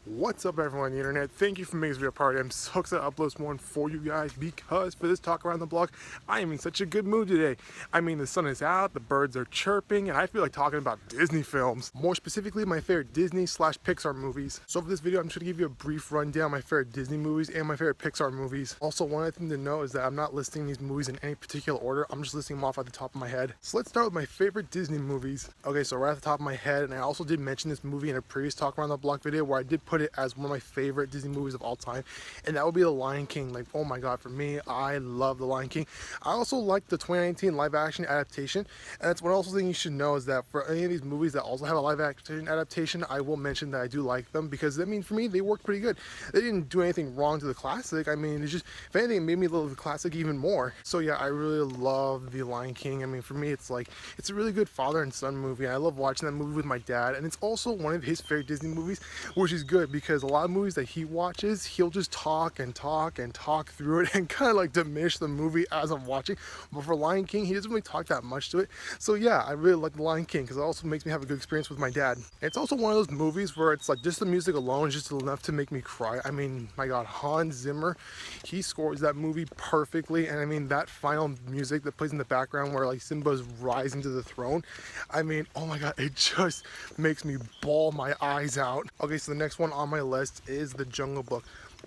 What's up everyone on the internet? Thank you for making this video a part. I'm so excited to upload more for you guys because for this talk around the block, I am in such a good mood today. I mean, the sun is out, the birds are chirping, and I feel like talking about Disney films. More specifically, my favorite Disney/Pixar movies. So for this video, I'm just gonna give you a brief rundown of my favorite Disney movies and my favorite Pixar movies. Also, one other thing to know is that I'm not listing these movies in any particular order. I'm just listing them off at the top of my head. So let's start with my favorite Disney movies. Okay, so right at the top of my head, and I also did mention this movie in a previous talk around the block video where I did put it as one of my favorite Disney movies of all time, and that would be The Lion King. Like, oh my god, for me, I love The Lion King. I also like the 2019 live action adaptation, and that's one also thing you should know is that for any of these movies that also have a live action adaptation, I will mention that I do like them because, I mean, for me, they worked pretty good. They didn't do anything wrong to the classic. I mean, it's just, if anything, it made me love the classic even more. So yeah, I really love The Lion King. I mean, for me, it's like, it's a really good father and son movie, and I love watching that movie with my dad, and it's also one of his favorite Disney movies, which is good because a lot of movies that he watches, he'll just talk and talk and talk through it and kind of like diminish the movie as I'm watching. But for Lion King, he doesn't really talk that much to it. So yeah, I really like The Lion King because it also makes me have a good experience with my dad. It's also one of those movies where it's like just the music alone is just enough to make me cry. I mean, my god, Hans Zimmer, he scores that movie perfectly, and I mean that final music that plays in the background where like Simba's rising to the throne, I mean, oh my god, it just makes me bawl my eyes out. Okay, so the next one on my list is The Jungle Book,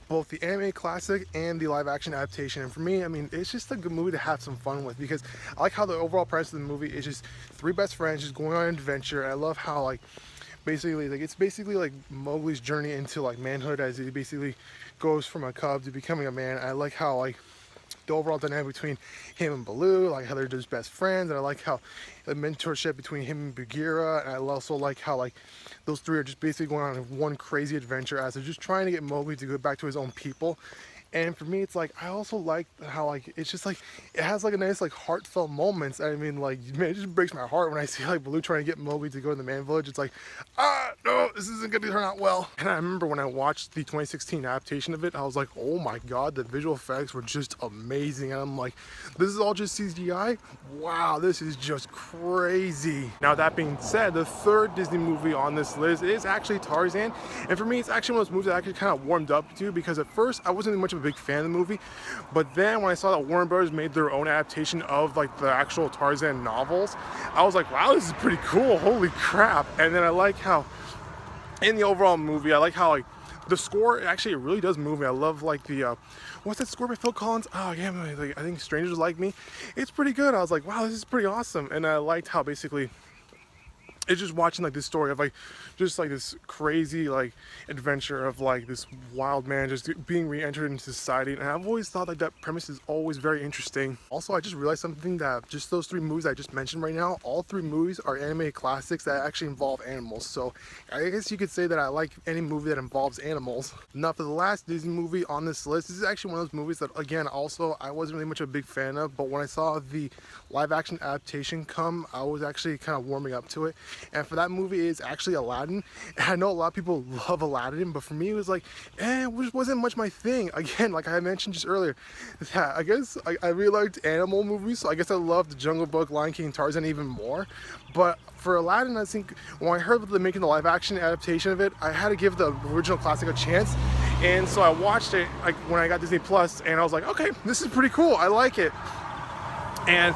both the anime classic and the live action adaptation. And for me, I mean, it's just a good movie to have some fun with because I like how the overall premise of the movie is just three best friends just going on an adventure. I love how like basically like it's basically like Mowgli's journey into like manhood as he basically goes from a cub to becoming a man. I like how like the overall dynamic between him and Baloo, like how they're just best friends, and I like how the mentorship between him and Bagheera, and I also like how like those three are just basically going on one crazy adventure as they're just trying to get Mowgli to go back to his own people. And for me, it's like, I also like how like it's just like it has like a nice like heartfelt moments. I mean, like, man, it just breaks my heart when I see like Baloo trying to get Mowgli to go to the man village. It's like, no, this isn't gonna turn out well. And I remember when I watched the 2016 adaptation of it, I was like, oh my god, the visual effects were just amazing. And I'm like, this is all just CGI? Wow, this is just crazy. Now that being said, the third Disney movie on this list is actually Tarzan. And for me, it's actually one of those movies that I actually kind of warmed up to because at first I wasn't much of a big fan of the movie, but then when I saw that Warner Brothers made their own adaptation of like the actual Tarzan novels, I was like, wow, this is pretty cool, holy crap. And then I like how in the overall movie, I like how like the score actually, it really does move me. I love like the what's that score by Phil Collins? Oh yeah, like, I think Strangers Like Me. It's pretty good. I was like, wow, this is pretty awesome. And I liked how basically it's just watching like this story of like just like this crazy like adventure of like this wild man just being re-entered into society, and I've always thought like that premise is always very interesting. Also, I just realized something, that just those three movies I just mentioned right now, all three movies are anime classics that actually involve animals, so I guess you could say that I like any movie that involves animals. Now for the last Disney movie on this list, this is actually one of those movies that again also I wasn't really much of a big fan of, but when I saw the live action adaptation come, I was actually kind of warming up to it. And for that movie is actually Aladdin. And I know a lot of people love Aladdin, but for me it was like, it just wasn't much my thing. Again, like I mentioned just earlier, yeah, I guess I really liked animal movies, so I guess I loved The Jungle Book, Lion King, Tarzan even more. But for Aladdin, I think when I heard that they're making the live action adaptation of it, I had to give the original classic a chance. And so I watched it like when I got Disney Plus, and I was like, okay, this is pretty cool, I like it. And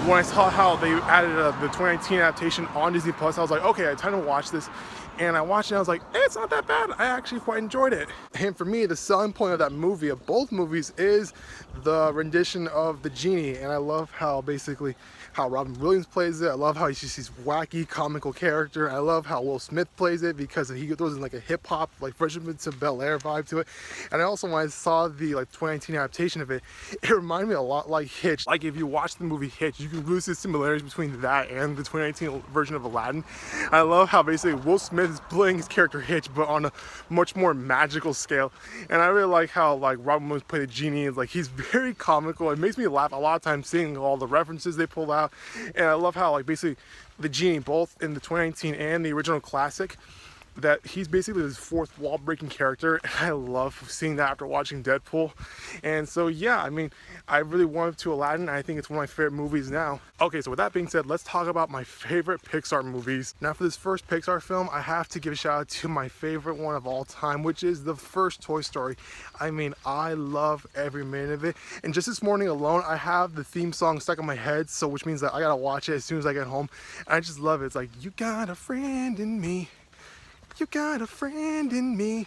when I saw how they added the 2019 adaptation on Disney Plus, I was like, okay, I time to watch this. And I watched it and I was like, it's not that bad. I actually quite enjoyed it. And for me, the selling point of that movie, of both movies, is the rendition of the genie. And I love how basically how Robin Williams plays it. I love how he's just this wacky comical character. I love how Will Smith plays it because he throws in like a hip hop, like Fresh Prince of Bel-Air vibe to it. And I also, when I saw the like 2019 adaptation of it, it reminded me a lot like Hitch. Like if you watch the movie Hitch, you can really see similarities between that and the 2019 version of Aladdin. I love how basically Will Smith is playing his character Hitch, but on a much more magical scale. And I really like how like Robin Williams played the genie. Like he's very comical. It makes me laugh a lot of times seeing all the references they pull out. And I love how like basically the genie, both in the 2019 and the original classic, that he's basically this fourth wall breaking character, and I love seeing that after watching Deadpool. And so yeah, I mean, I really warmed up to Aladdin, and I think it's one of my favorite movies now. Okay, so with that being said, let's talk about my favorite Pixar movies. Now for this first Pixar film, I have to give a shout out to my favorite one of all time, which is the first Toy Story. I mean, I love every minute of it, and just this morning alone, I have the theme song stuck in my head, so which means that I gotta watch it as soon as I get home, and I just love it. It's like, you got a friend in me. You got a friend in me.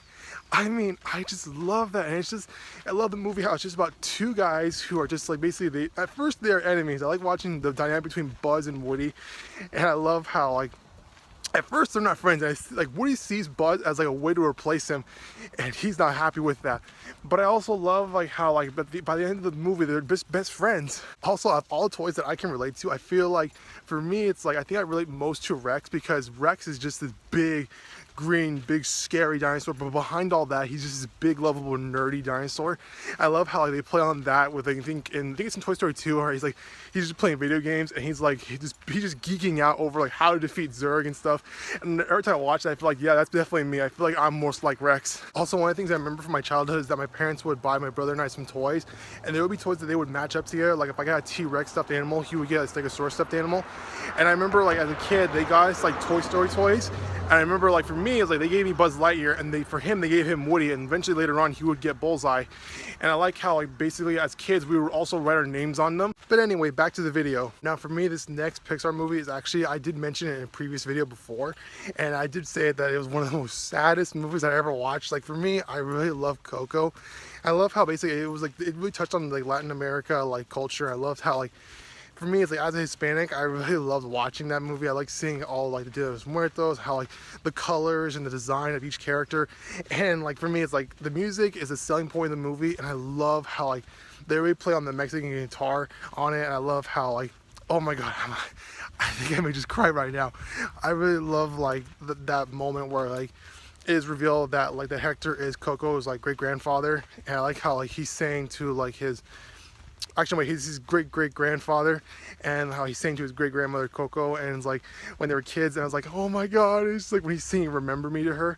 I mean, I just love that, and it's just, I love the movie how it's just about two guys who are just like basically, at first they're enemies. I like watching the dynamic between Buzz and Woody, and I love how like, at first they're not friends. Like Woody sees Buzz as like a way to replace him, and he's not happy with that. But I also love like how like by the end of the movie they're best friends. Also, of all the toys that I can relate to, I feel like for me it's like I think I relate most to Rex, because Rex is just this big green, big, scary dinosaur, but behind all that, he's just this big, lovable, nerdy dinosaur. I love how like, they play on that with, I think it's in Toy Story 2, where he's just playing video games, and he's just geeking out over like how to defeat Zurg and stuff. And every time I watch that, I feel like, yeah, that's definitely me. I feel like I'm most like Rex. Also, one of the things I remember from my childhood is that my parents would buy my brother and I some toys, and there would be toys that they would match up together. Like if I got a T-Rex stuffed animal, he would get a Stegosaurus stuffed animal. And I remember like as a kid, they got us like Toy Story toys. And I remember like for me, it's like they gave me Buzz Lightyear, and for him they gave him Woody, and eventually later on he would get Bullseye. And I like how like basically as kids we would also write our names on them. But anyway, back to the video. Now for me, this next Pixar movie is actually, I did mention it in a previous video before, and I did say that it was one of the most saddest movies I ever watched. Like for me, I really love Coco. I love how basically it was like, it really touched on like Latin America like culture. I loved how like, for me, it's like as a Hispanic, I really loved watching that movie. I like seeing all like the Dia de los Muertos, how like the colors and the design of each character, and like for me, it's like the music is a selling point of the movie, and I love how like they really play on the Mexican guitar on it, and I love how like, oh my god, I think I may just cry right now. I really love like that moment where like it is revealed that like that Hector is Coco's like great grandfather, and I like how like he's saying to like his. Actually, wait, he's his great-great-grandfather, and how he's saying to his great-grandmother Coco, and it's like when they were kids, and I was like, oh my god, it's like when he's singing Remember Me to her,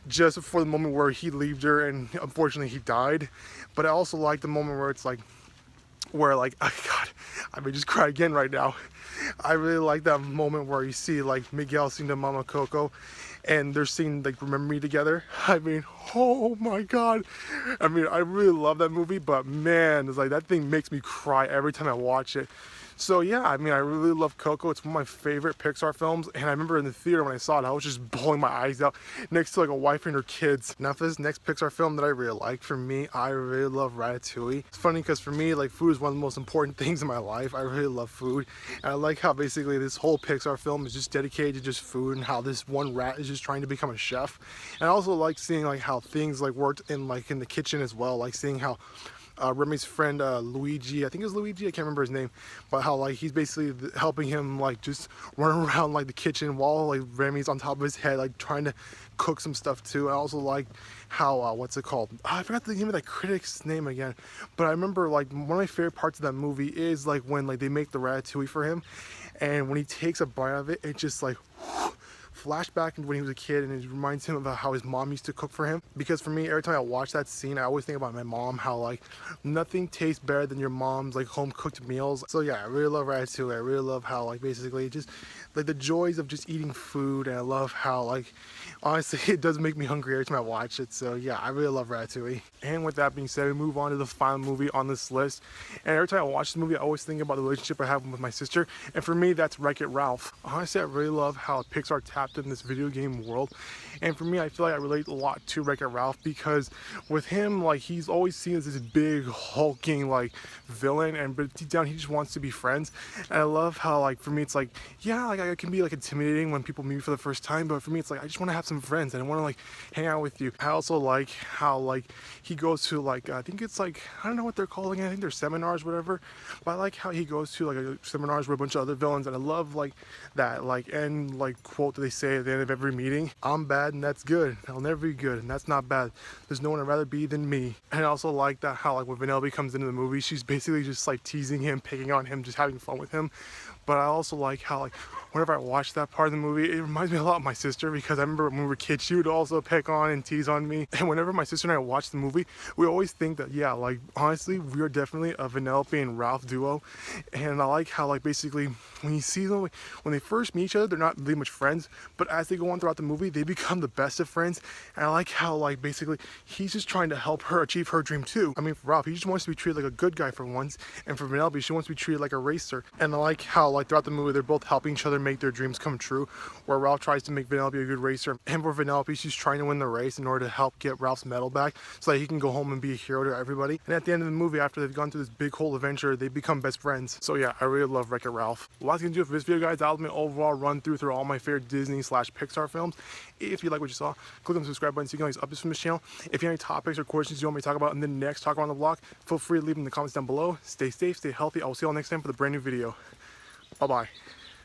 just before the moment where he left her, and unfortunately he died. But I also like the moment where it's like, where like, oh god, I may just cry again right now. I really like that moment where you see like Miguel sing to Mama Coco, and they're singing like Remember Me together. I mean, oh my god. I mean, I really love that movie, but man, it's like that thing makes me cry every time I watch it. So yeah, I mean, I really love Coco. It's one of my favorite Pixar films, and I remember in the theater when I saw it, I was just bawling my eyes out next to like a wife and her kids. Now for this next Pixar film that I really like, for me, I really love Ratatouille. It's funny because for me, like food is one of the most important things in my life. I really love food, and I like how basically this whole Pixar film is just dedicated to just food, and how this one rat is just trying to become a chef. And I also like seeing like how things like worked in the kitchen as well, like seeing how Remy's friend Luigi, I think it was Luigi, I can't remember his name, but how like he's basically helping him like just run around like the kitchen while like Remy's on top of his head like trying to cook some stuff too. I also like how what's it called? I forgot the name of that critic's name again, but I remember like one of my favorite parts of that movie is like when like they make the ratatouille for him, and when he takes a bite of it, it just like flashback into when he was a kid, and it reminds him about how his mom used to cook for him. Because for me, every time I watch that scene, I always think about my mom, how like nothing tastes better than your mom's like home cooked meals. So yeah, I really love Ratatouille. I really love how like basically just like the joys of just eating food, and I love how like honestly it does make me hungry every time I watch it. So yeah, I really love Ratatouille. And with that being said, we move on to the final movie on this list, and every time I watch this movie, I always think about the relationship I have with my sister, and for me that's WreckIt Ralph. Honestly, I really love how Pixar tapped in this video game world, and for me, I feel like I relate a lot to WreckIt Ralph, because with him, like he's always seen as this big hulking like villain, and but deep down he just wants to be friends. And I love how like for me it's like, yeah, like I can be like intimidating when people meet me for the first time, but for me it's like I just want to have some friends and I want to like hang out with you. I also like how like he goes to like I think it's like, I don't know what they're calling it, I think they're seminars, whatever, but I like how he goes to like seminars with a bunch of other villains, and I love like that like end like quote that they say at the end of every meeting: I'm bad and that's good, I'll never be good and that's not bad, there's no one I'd rather be than me. And I also like that how like when Vanellope comes into the movie, she's basically just like teasing him, picking on him, just having fun with him. But I also like how like whenever I watch that part of the movie, it reminds me a lot of my sister, because I remember when we were kids, she would also pick on and tease on me. And whenever my sister and I watch the movie, we always think that, yeah, like honestly, we are definitely a Vanellope and Ralph duo. And I like how, like, basically when you see them, when they first meet each other, they're not really much friends, but as they go on throughout the movie, they become the best of friends. And I like how, like, basically he's just trying to help her achieve her dream too. I mean, for Ralph, he just wants to be treated like a good guy for once, and for Vanellope, she wants to be treated like a racer. And I like how, like, throughout the movie, they're both helping each other make their dreams come true, where Ralph tries to make Vanellope a good racer, and for Vanellope, she's trying to win the race in order to help get Ralph's medal back so that he can go home and be a hero to everybody. And at the end of the movie, after they've gone through this big whole adventure, they become best friends. So yeah, I really love WreckIt Ralph. Well, that's gonna do it for this video, guys. That was my overall run through all my favorite Disney/Pixar films. If you like what you saw, click on the subscribe button so you can always updates from this channel. If you have any topics or questions you want me to talk about in the next Talk Around the Block, feel free to leave them in the comments down below. Stay safe, stay healthy. I will see you all next time for the brand new video. Bye bye.